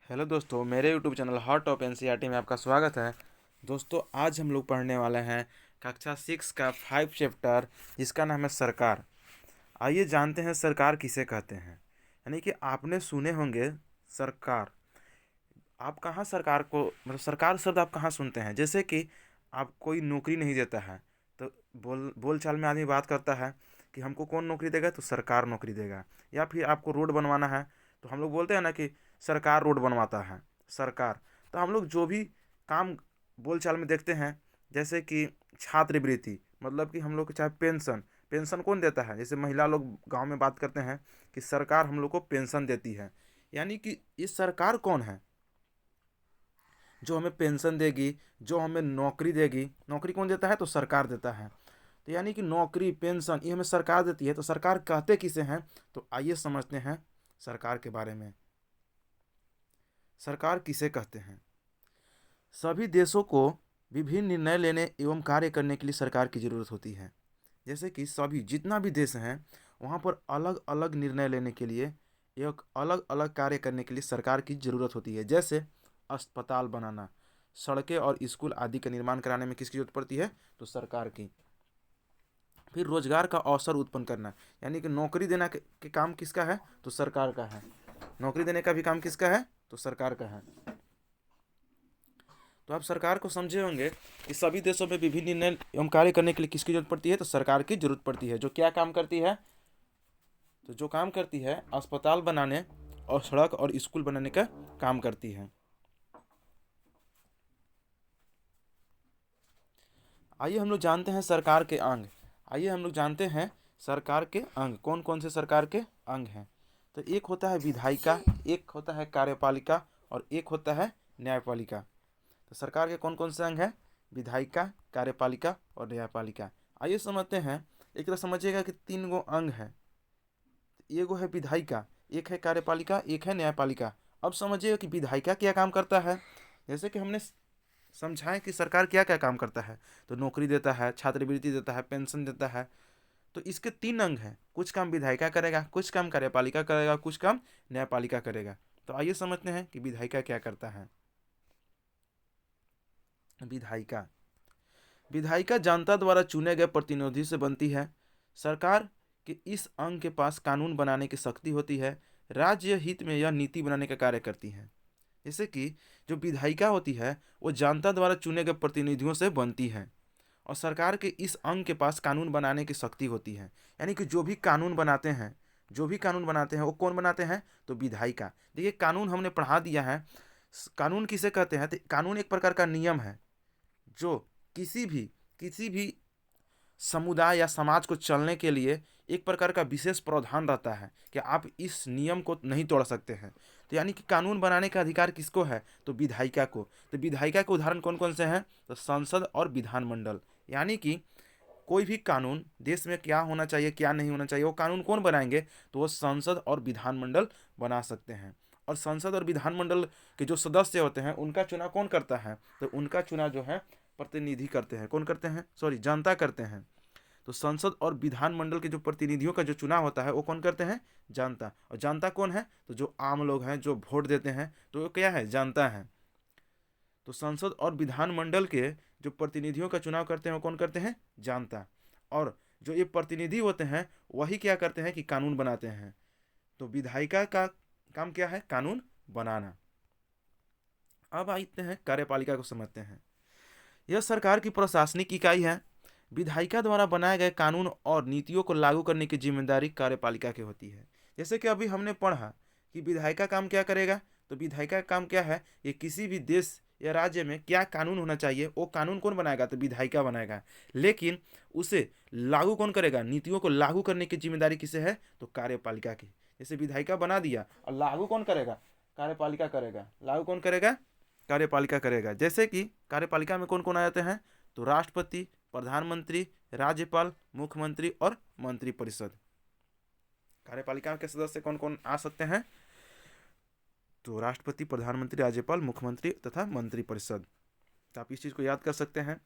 Hello दोस्तों, मेरे YouTube channel hot top NCERT में आपका स्वागत है। दोस्तों, आज हम लोग पढ़ने वाले हैं कक्षा 6 का 5 चैप्टर, जिसका नाम है सरकार। आइए जानते हैं सरकार किसे कहते हैं। यानी कि आपने सुने होंगे सरकार। आप कहाँ सरकार को मतलब सरकार शब्द आप कहाँ सुनते हैं? जैसे कि आप कोई नौकरी नहीं देता है तो बोल चाल में आदमी बात करता है कि हमको कौन नौकरी देगा, तो सरकार नौकरी देगा। या फिर आपको रोड बनवाना है तो हम लोग बोलते हैं ना कि सरकार रोड बनवाता है, सरकार। तो हम लोग जो भी काम बोल चाल में देखते हैं, जैसे कि छात्रवृत्ति, मतलब कि हम लोग को चाहे पेंशन, पेंशन कौन देता है? जैसे महिला लोग गांव में बात करते हैं कि सरकार हम लोग को पेंशन देती है। यानी कि ये सरकार कौन है जो हमें पेंशन देगी, जो हमें नौकरी देगी? नौकरी कौन देता है? तो सरकार देता है। तो यानी कि नौकरी पेंशन ये हमें सरकार देती है। तो सरकार कहते किसे हैं? तो आइए समझते हैं सरकार के बारे में। सरकार किसे कहते हैं? सभी देशों को विभिन्न निर्णय लेने एवं कार्य करने के लिए सरकार की जरूरत होती है। जैसे कि सभी जितना भी देश हैं, वहाँ पर अलग अलग निर्णय लेने के लिए, एक अलग अलग कार्य करने के लिए सरकार की ज़रूरत होती है। जैसे अस्पताल बनाना, सड़कें और स्कूल आदि का निर्माण कराने में किसकी जरूरत पड़ती है? तो सरकार की। फिर रोजगार का अवसर उत्पन्न करना, यानी कि नौकरी देना के काम किसका है? तो सरकार का है। नौकरी देने का भी काम किसका है? तो सरकार का है। तो आप सरकार को समझे होंगे कि सभी देशों में विभिन्न निर्णय एवं कार्य करने के लिए किसकी जरूरत पड़ती है? तो सरकार की जरूरत पड़ती है। जो क्या काम करती है? तो जो काम करती है अस्पताल बनाने और सड़क और स्कूल बनाने का काम करती है। आइए हम लोग जानते हैं सरकार के अंग। आइए हम लोग जानते हैं सरकार के अंग कौन कौन से सरकार के अंग हैं। तो एक होता है विधायिका, एक होता है कार्यपालिका और एक होता है न्यायपालिका। तो सरकार के कौन कौन से अंग हैं? विधायिका, कार्यपालिका और न्यायपालिका। आइए समझते हैं। एक तरह समझिएगा कि 3 गो अंग हैं। एगो है विधायिका, एक है कार्यपालिका, एक है न्यायपालिका। अब समझिएगा कि विधायिका क्या काम करता है। जैसे कि हमने समझाएं कि सरकार क्या क्या काम करता है। तो नौकरी देता है, छात्रवृत्ति देता है, पेंशन देता है। तो इसके 3 अंग हैं। कुछ काम विधायिका करेगा, कुछ काम कार्यपालिका करेगा, कुछ काम न्यायपालिका करेगा। तो आइए समझते हैं कि विधायिका क्या करता है। विधायिका विधायिका जनता द्वारा चुने गए प्रतिनिधि से बनती है। सरकार के इस अंग के पास कानून बनाने की शक्ति होती है। राज्य हित में यह नीति बनाने का कार्य करती है। जैसे कि जो विधायिका होती है वो जनता द्वारा चुने गए प्रतिनिधियों से बनती है, और सरकार के इस अंग के पास कानून बनाने की शक्ति होती है। यानी कि जो भी कानून बनाते हैं, जो भी कानून बनाते हैं वो कौन बनाते हैं? तो विधायिका। देखिए, कानून हमने पढ़ा दिया है। कानून किसे कहते हैं? तो कानून एक प्रकार का नियम है जो किसी भी समुदाय या समाज को चलने के लिए एक प्रकार का विशेष प्रावधान रहता है कि आप इस नियम को नहीं तोड़ सकते हैं। तो यानी कि कानून बनाने का अधिकार किसको है? तो विधायिका को। तो विधायिका के उदाहरण कौन कौन से हैं? तो संसद और विधानमंडल। यानी कि कोई भी कानून देश में क्या होना चाहिए, क्या नहीं होना चाहिए, वो कानून कौन बनाएंगे? तो वो संसद और विधानमंडल बना सकते हैं। और संसद और विधानमंडल के जो सदस्य होते हैं उनका चुनाव कौन करता है? तो उनका चुनाव जो है प्रतिनिधि करते हैं। कौन करते हैं? सॉरी, जनता करते हैं। तो संसद और विधानमंडल के जो प्रतिनिधियों का जो चुनाव होता है वो कौन करते हैं? जनता। और जनता कौन है? तो जो आम लोग हैं जो वोट देते हैं, तो वो क्या है? जनता है। तो संसद और विधानमंडल के जो प्रतिनिधियों का चुनाव करते हैं वो कौन करते हैं? जनता। और जो ये प्रतिनिधि होते हैं वही क्या करते हैं कि कानून बनाते हैं। तो विधायिका का काम क्या है? कानून बनाना। अब आते हैं कार्यपालिका को समझते हैं। यह सरकार की प्रशासनिक इकाई है। विधायिका द्वारा बनाए गए कानून और नीतियों को लागू करने की जिम्मेदारी कार्यपालिका की होती है। जैसे कि अभी हमने पढ़ा कि विधायिका काम क्या करेगा। तो विधायिका का काम क्या है? ये किसी भी देश या राज्य में क्या कानून होना चाहिए वो कानून कौन बनाएगा? तो विधायिका बनाएगा। लेकिन उसे लागू कौन करेगा? नीतियों को लागू करने की जिम्मेदारी किसे है? तो कार्यपालिका की। जैसे विधायिका बना दिया और लागू कौन करेगा? कार्यपालिका करेगा। लागू कौन करेगा? कार्यपालिका करेगा। जैसे कि कार्यपालिका में कौन कौन आ जाते हैं? तो राष्ट्रपति, प्रधानमंत्री, राज्यपाल, मुख्यमंत्री और मंत्रिपरिषद। कार्यपालिका के सदस्य कौन कौन आ सकते हैं? तो राष्ट्रपति, प्रधानमंत्री, राज्यपाल, मुख्यमंत्री तथा मंत्रिपरिषद। तो आप इस चीज़ को याद कर सकते हैं।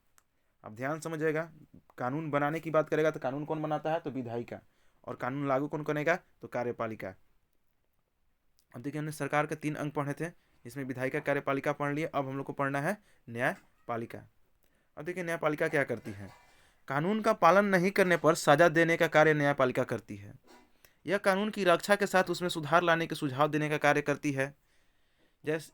अब ध्यान समझिएगा। कानून बनाने की बात करेगा तो कानून कौन बनाता है? तो विधायिका। और कानून लागू कौन करेगा? तो कार्यपालिका। अब देखिए, हमने सरकार के 3 अंग पढ़े थे। इसमें विधायिका कार्यपालिका पढ़ लिए, अब हम लोग को पढ़ना है न्यायपालिका। अब देखिए न्यायपालिका क्या करती है। कानून का पालन नहीं करने पर सजा देने का कार्य न्यायपालिका करती है। यह कानून की रक्षा के साथ उसमें सुधार लाने के सुझाव देने का कार्य करती है। जैसे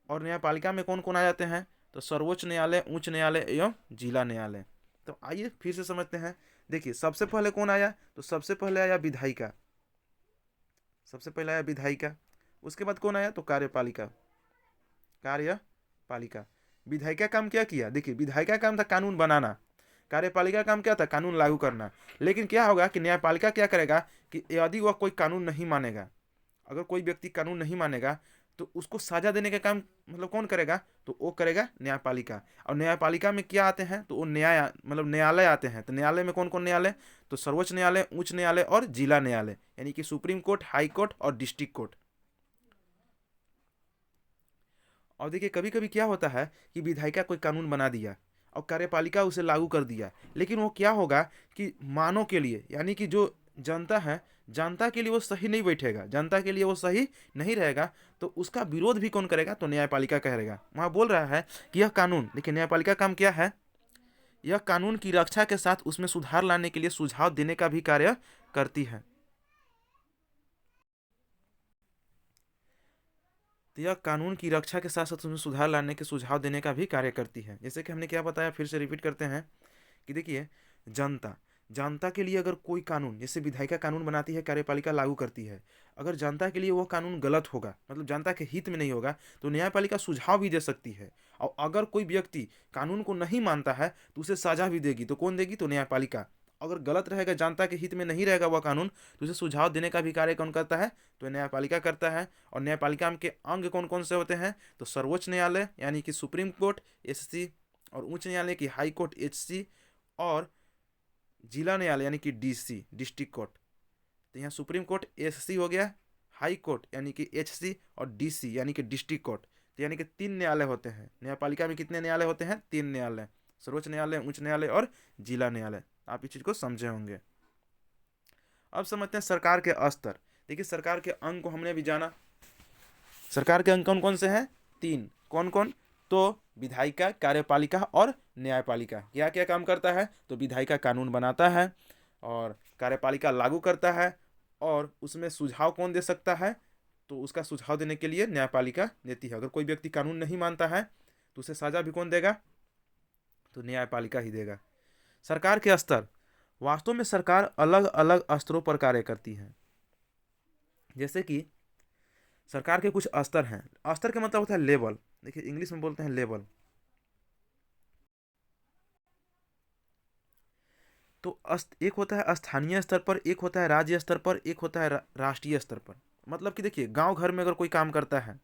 और न्यायपालिका में कौन कौन आ जाते हैं, तो सर्वोच्च न्यायालय, उच्च न्यायालय एवं जिला न्यायालय। तो आइए फिर से समझते हैं। देखिए सबसे पहले कौन आया, तो सबसे पहले आया विधायिका, सबसे पहले आया विधायिका। उसके बाद कौन आया, तो कार्यपालिका, कार्यपालिका। विधायिका काम क्या किया, देखिए विधायिका काम था कानून बनाना, कार्यपालिका काम क्या था, कानून लागू करना। लेकिन क्या होगा कि न्यायपालिका क्या करेगा कि यदि वह कोई कानून नहीं मानेगा, अगर कोई व्यक्ति कानून नहीं मानेगा तो उसको सजा देने का काम मतलब कौन करेगा, तो वो करेगा न्यायपालिका। और न्यायपालिका में क्या आते हैं, तो वो न्याय मतलब न्यायालय आते हैं। तो न्यायालय में कौन कौन न्यायालय, तो सर्वोच्च न्यायालय, उच्च न्यायालय और जिला न्यायालय, यानी कि सुप्रीम कोर्ट, हाई कोर्ट और डिस्ट्रिक्ट कोर्ट। और देखिए कभी कभी क्या होता है कि विधायिका कोई कानून बना दिया और कार्यपालिका उसे लागू कर दिया, लेकिन वो क्या होगा कि मानव के लिए, यानी कि जो जनता है, जनता के लिए वो सही नहीं बैठेगा, जनता के लिए वो सही नहीं रहेगा, तो उसका विरोध भी कौन करेगा, तो न्यायपालिका करेगा। वहाँ बोल रहा है कि यह कानून, देखिए न्यायपालिका काम क्या है, यह कानून की रक्षा के साथ उसमें सुधार लाने के लिए सुझाव देने का भी कार्य करती है। तो यह कानून की रक्षा के साथ साथ उसमें सुधार लाने के सुझाव देने का भी कार्य करती है। जैसे कि हमने क्या बताया, फिर से रिपीट करते हैं कि देखिए जनता, जनता के लिए अगर कोई कानून, जैसे विधायिका कानून बनाती है, कार्यपालिका लागू करती है, अगर जनता के लिए वह कानून गलत होगा, मतलब जनता के हित में नहीं होगा, तो न्यायपालिका सुझाव भी दे सकती है। और अगर कोई व्यक्ति कानून को नहीं मानता है तो उसे सजा भी देगी, तो कौन देगी, तो न्यायपालिका। अगर गलत रहेगा, जनता के हित में नहीं रहेगा वह कानून, तो उसे सुझाव देने का भी कार्य कौन करता है, तो न्यायपालिका करता है। और न्यायपालिका के अंग कौन कौन से होते हैं, तो सर्वोच्च न्यायालय यानी कि सुप्रीम कोर्ट एससी, और उच्च न्यायालय की हाई कोर्ट एचसी, और जिला न्यायालय यानी कि डीसी, डिस्ट्रिक्ट कोर्ट। तो यहाँ सुप्रीम कोर्ट एससी हो गया, हाई कोर्ट यानी कि एचसी, और डीसी यानी कि डिस्ट्रिक्ट कोर्ट। तो यानी कि 3 न्यायालय होते हैं न्यायपालिका में। कितने न्यायालय होते हैं, 3 न्यायालय, सर्वोच्च न्यायालय, उच्च न्यायालय और जिला न्यायालय। आप इस चीज़ को समझे होंगे। अब समझते हैं सरकार के स्तर। देखिए सरकार के अंग को हमने भी जाना। सरकार के अंग कौन कौन से हैं, 3। कौन कौन, तो विधायिका, कार्यपालिका और न्यायपालिका। क्या क्या काम करता है, तो विधायिका कानून बनाता है, और कार्यपालिका लागू करता है, और उसमें सुझाव कौन दे सकता है, तो उसका सुझाव देने के लिए न्यायपालिका देती है। अगर कोई व्यक्ति कानून नहीं मानता है तो उसे सजा भी कौन देगा, तो न्यायपालिका ही देगा। सरकार के स्तर, वास्तव में सरकार अलग अलग स्तरों पर कार्य करती है। जैसे कि सरकार के कुछ स्तर हैं। स्तर का मतलब होता है लेवल। देखिए इंग्लिश में बोलते हैं लेवल। तो एक होता है स्थानीय स्तर पर, एक होता है राज्य स्तर पर, एक होता है राष्ट्रीय स्तर पर। मतलब कि देखिए गांव घर में अगर कोई काम करता है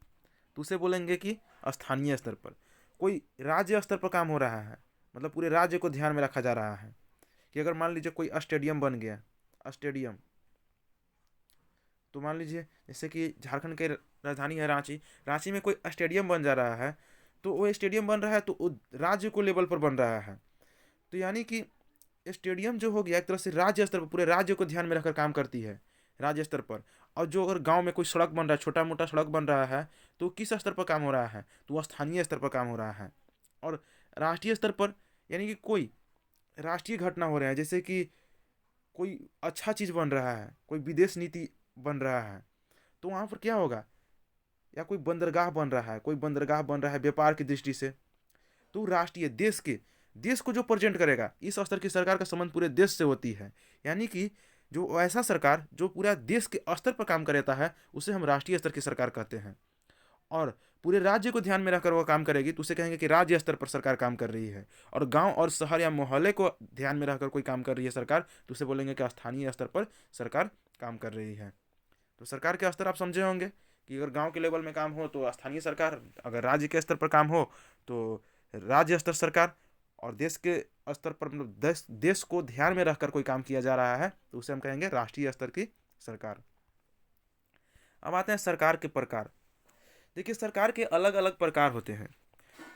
तो उसे बोलेंगे कि स्थानीय स्तर पर। कोई राज्य स्तर पर काम हो रहा है, मतलब पूरे राज्य को ध्यान में रखा जा रहा है, कि अगर मान लीजिए कोई स्टेडियम बन गया, स्टेडियम, तो मान लीजिए जैसे कि झारखंड के राजधानी है रांची, रांची में कोई स्टेडियम बन जा रहा है, तो वो स्टेडियम बन रहा है तो वो राज्य को लेवल पर बन रहा है। तो यानी कि स्टेडियम जो हो गया एक तरह से राज्य स्तर पर, पूरे राज्य को ध्यान में रखकर काम करती है, राज्य स्तर पर। और जो अगर गांव में कोई सड़क बन रहा है, छोटा मोटा सड़क बन रहा है, तो किस स्तर पर काम हो रहा है, तो वह स्थानीय स्तर पर काम हो रहा है। और राष्ट्रीय स्तर पर यानी कि कोई राष्ट्रीय घटना हो रहा है, जैसे कि कोई अच्छा चीज़ बन रहा है, कोई विदेश नीति बन रहा है, तो वहाँ पर क्या होगा, या कोई बंदरगाह बन रहा है, कोई बंदरगाह बन रहा है व्यापार की दृष्टि से, तो राष्ट्रीय देश को जो प्रेजेंट करेगा, इस स्तर की सरकार का संबंध पूरे देश से होती है। यानी कि जो ऐसा सरकार जो पूरा देश के स्तर पर काम करता है उसे हम राष्ट्रीय स्तर की सरकार कहते हैं। और पूरे राज्य को ध्यान में रखकर वो काम करेगी तो उसे कहेंगे कि राज्य स्तर पर सरकार काम कर रही है। और गांव और शहर या मोहल्ले को ध्यान में रखकर कोई काम कर रही है सरकार, तो उसे बोलेंगे कि स्थानीय स्तर पर सरकार काम कर रही है। तो सरकार के स्तर आप समझे होंगे कि अगर गांव के लेवल में काम हो तो स्थानीय सरकार, अगर राज्य के स्तर पर काम हो तो राज्य स्तर सरकार, और देश के स्तर पर मतलब देश को ध्यान में रखकर कोई काम किया जा रहा है तो उसे हम कहेंगे राष्ट्रीय स्तर की सरकार। अब आते हैं सरकार के प्रकार। देखिए सरकार के अलग अलग प्रकार होते हैं।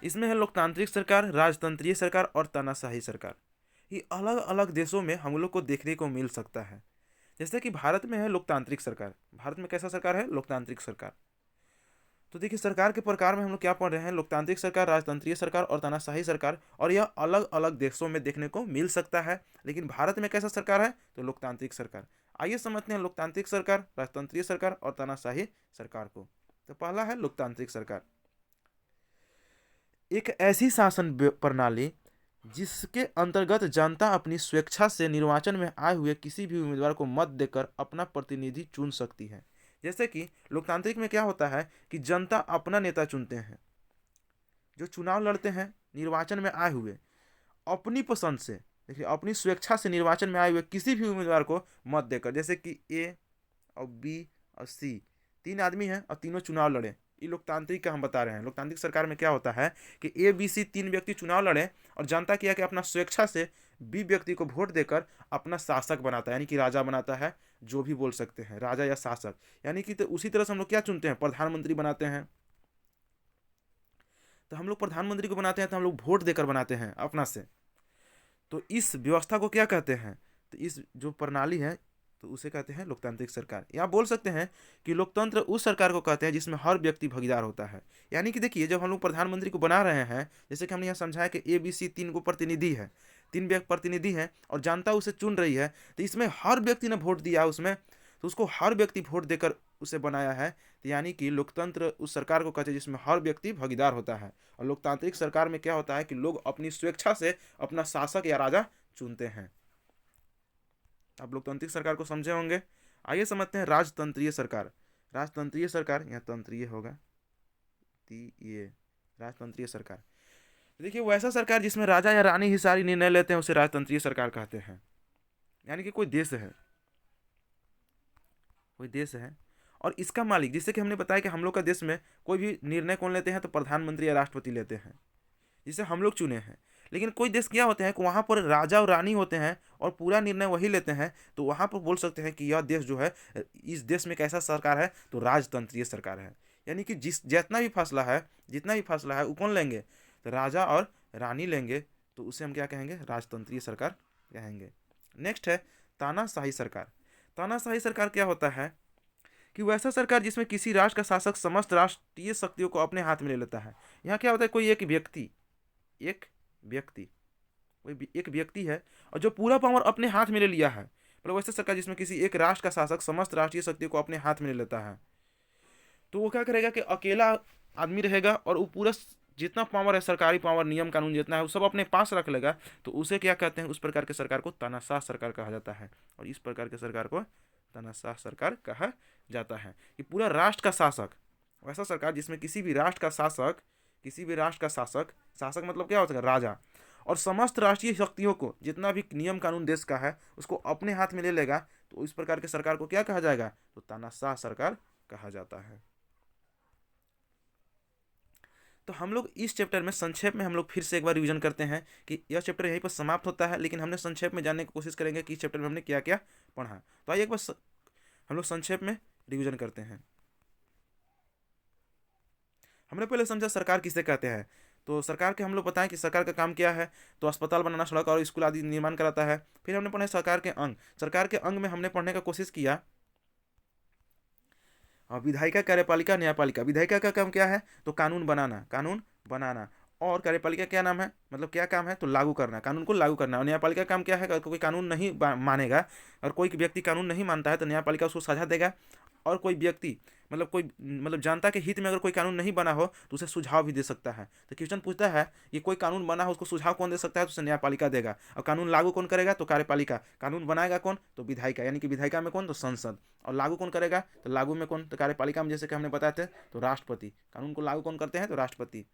इसमें है लोकतांत्रिक सरकार, राजतंत्रीय सरकार और तानाशाही सरकार। ये अलग अलग देशों में हम लोग को देखने को मिल सकता है। जैसे कि भारत में है लोकतांत्रिक सरकार। भारत में कैसा सरकार है, लोकतांत्रिक सरकार। तो देखिए, सरकार के प्रकार में हम लोग क्या पढ़ रहे हैं, लोकतांत्रिक सरकार, राजतंत्रीय सरकार और तानाशाही सरकार, और यह अलग अलग देशों में देखने को मिल सकता है। लेकिन भारत में कैसा सरकार है, तो लोकतांत्रिक सरकार। आइए समझते हैं लोकतांत्रिक सरकार, राजतंत्रीय सरकार और तानाशाही सरकार को। तो पहला है लोकतांत्रिक सरकार। एक ऐसी शासन प्रणाली जिसके अंतर्गत जनता अपनी स्वेच्छा से निर्वाचन में आए हुए किसी भी उम्मीदवार को मत देकर अपना प्रतिनिधि चुन सकती है। जैसे कि लोकतांत्रिक में क्या होता है कि जनता अपना नेता चुनते हैं, जो चुनाव लड़ते हैं निर्वाचन में आए हुए अपनी पसंद से, देखिए अपनी स्वेच्छा से निर्वाचन में आए हुए किसी भी उम्मीदवार को मत देकर, जैसे कि ए और बी और सी, तीन आदमी हैं और तीनों चुनाव लड़े, ये लोकतांत्रिक का हम बता रहे हैं। लोकतांत्रिक सरकार में क्या होता है कि ए बी सी तीन व्यक्ति चुनाव लड़े और जनता किया कि अपना स्वेच्छा से बी व्यक्ति को वोट देकर अपना शासक बनाता है, यानी कि राजा बनाता है, जो भी बोल सकते हैं राजा या शासक। यानी कि तो उसी तरह से हम लोग क्या चुनते हैं, प्रधानमंत्री बनाते हैं। तो हम लोग प्रधानमंत्री को बनाते हैं तो हम लोग वोट देकर बनाते हैं अपना से। तो इस व्यवस्था को क्या कहते हैं, तो इस जो प्रणाली है तो उसे कहते हैं लोकतांत्रिक सरकार। यहाँ बोल सकते हैं कि लोकतंत्र उस सरकार को कहते हैं जिसमें हर व्यक्ति भागीदार होता है। यानी कि देखिए, जब हम लोग प्रधानमंत्री को बना रहे हैं, जैसे कि हमने यहाँ समझाया कि ए बी सी तीन को प्रतिनिधि है, तीन व्यक्ति प्रतिनिधि हैं और जनता उसे चुन रही है, तो इसमें हर व्यक्ति ने वोट दिया उसमें, तो उसको हर व्यक्ति वोट देकर उसे बनाया है। तो यानी कि लोकतंत्र उस सरकार को कहते हैं जिसमें हर व्यक्ति भागीदार होता है। और लोकतांत्रिक सरकार में क्या होता है कि लोग अपनी स्वेच्छा से अपना शासक या राजा चुनते हैं। आप लोकतांत्रिक सरकार को समझे होंगे। आइए समझते हैं राजतंत्रीय सरकार। राजतंत्रीय सरकार, यहाँ तंत्रीय होगा, ये राजतंत्रीय सरकार। देखिए, वो ऐसा सरकार जिसमें राजा या रानी ही सारी निर्णय लेते हैं उसे राजतंत्रीय सरकार कहते हैं। यानी कि कोई देश है, कोई देश है और इसका मालिक, जिससे कि हमने बताया कि हम लोग का देश में कोई भी निर्णय कौन लेते हैं, तो प्रधानमंत्री या राष्ट्रपति लेते हैं, जिसे हम लोग चुने हैं। लेकिन कोई देश क्या होते हैं कि वहाँ पर राजा और रानी होते हैं और पूरा निर्णय वही लेते हैं, तो वहाँ पर बोल सकते हैं कि यह देश जो है, इस देश में कैसा सरकार है, तो राजतंत्रीय सरकार है। यानी कि जितना भी फैसला है वो कौन लेंगे, तो राजा और रानी लेंगे, तो उसे हम क्या कहेंगे, राजतंत्रीय सरकार कहेंगे। नेक्स्ट है तानाशाही सरकार। तानाशाही सरकार क्या होता है कि वैसा सरकार जिसमें किसी राष्ट्र का शासक समस्त राष्ट्रीय शक्तियों को अपने हाथ में ले लेता है। यहाँ क्या होता है, कोई एक व्यक्ति है और जो पूरा पावर अपने हाथ में ले लिया है, मतलब वैसे सरकार जिसमें किसी एक राष्ट्र का शासक समस्त राष्ट्रीय शक्तियों को अपने हाथ में ले लेता है, तो वो क्या करेगा कि अकेला आदमी रहेगा और वो पूरा जितना पावर है, सरकारी पावर, नियम कानून जितना है, वो सब अपने पास रख लेगा। तो उसे क्या कहते हैं, उस प्रकार के सरकार को तानाशाह सरकार कहा जाता है। और इस प्रकार के सरकार को तानाशाह सरकार कहा जाता है कि पूरा राष्ट्र का शासक, वैसा सरकार जिसमें किसी भी राष्ट्र का शासक मतलब क्या होता है, राजा, और समस्त राष्ट्रीय शक्तियों को, जितना भी नियम कानून देश का है, उसको अपने हाथ में ले लेगा। तो इस प्रकार के सरकार को क्या कहा जाएगा, तो तानाशाह सरकार कहा जाता है। तो हम लोग इस चैप्टर में संक्षेप में हम लोग फिर से एक बार रिवीजन करते हैं कि यह चैप्टर यहीं पर समाप्त होता है, लेकिन हमने संक्षेप में जानने की कोशिश करेंगे कि इस चैप्टर में हमने क्या क्या पढ़ा। तो आइए एक बार हम लोग संक्षेप में रिवीजन करते हैं। हमने पहले समझा सरकार किसे कहते हैं। तो सरकार के हम लोग बताएं कि सरकार का काम क्या है, तो अस्पताल बनाना, सड़क और स्कूल आदि निर्माण कराता है। फिर हमने पढ़ा सरकार के अंग। सरकार के अंग में हमने पढ़ने का कोशिश किया विधायिका, कार्यपालिका, न्यायपालिका। विधायिका का काम क्या है, तो कानून बनाना। और कार्यपालिका क्या नाम है, मतलब क्या काम है, तो लागू करना, कानून को लागू करना। और न्यायपालिका काम क्या है, अगर कोई कानून नहीं मानेगा और कोई व्यक्ति कानून नहीं मानता है तो न्यायपालिका उसको सजा देगा। और कोई व्यक्ति मतलब जनता के हित में अगर कोई कानून नहीं बना हो तो उसे सुझाव भी दे सकता है। तो क्वेश्चन पूछता है कि कोई कानून बना हो, उसको सुझाव कौन दे सकता है, तो उसे न्यायपालिका देगा। और कानून लागू कौन करेगा, तो कार्यपालिका। कानून बनाएगा कौन, तो विधायिका, यानी कि विधायिका में कौन, तो संसद। और लागू कौन करेगा, तो लागू में कौन, तो कार्यपालिका में जैसे कि हमने बताए थे तो राष्ट्रपति। कानून को लागू कौन करते हैं, तो राष्ट्रपति।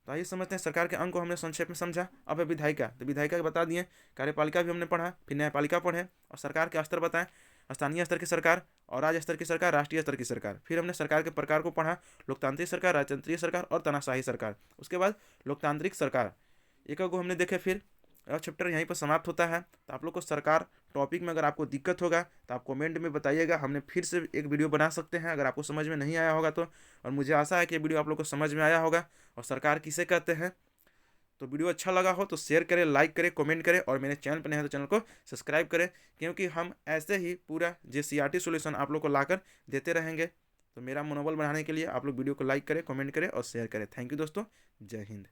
तो आइए समझते हैं सरकार के अंग को हमने संक्षेप में समझा। अब है विधायिका, तो विधायिका बता दिए, कार्यपालिका भी हमने पढ़ा, फिर न्यायपालिका पढ़े, और सरकार के स्तर बताएं, स्थानीय स्तर की सरकार और राज्य स्तर की सरकार, राष्ट्रीय स्तर की सरकार। फिर हमने सरकार के प्रकार को पढ़ा, लोकतांत्रिक सरकार, राजतंत्रीय सरकार और तानाशाही सरकार। उसके बाद लोकतांत्रिक सरकार एक को हमने देखे। फिर चैप्टर यहीं पर समाप्त होता है। तो आप लोग को सरकार टॉपिक में अगर आपको दिक्कत होगा तो आप कमेंट में बताइएगा, हमने फिर से एक वीडियो बना सकते हैं अगर आपको समझ में नहीं आया होगा तो। और मुझे आशा है कि ये वीडियो आप लोग को समझ में आया होगा और सरकार किसे कहते हैं। तो वीडियो अच्छा लगा हो तो शेयर करें, लाइक करें, कमेंट करें, और मेरे चैनल पर नहीं है तो चैनल को सब्सक्राइब करें, क्योंकि हम ऐसे ही पूरा JCERT सॉल्यूशन आप लोग को लाकर देते रहेंगे। तो मेरा मनोबल बढ़ाने के लिए आप लोग वीडियो को लाइक करें, कमेंट करें और शेयर करें। थैंक यू दोस्तों। जय हिंद।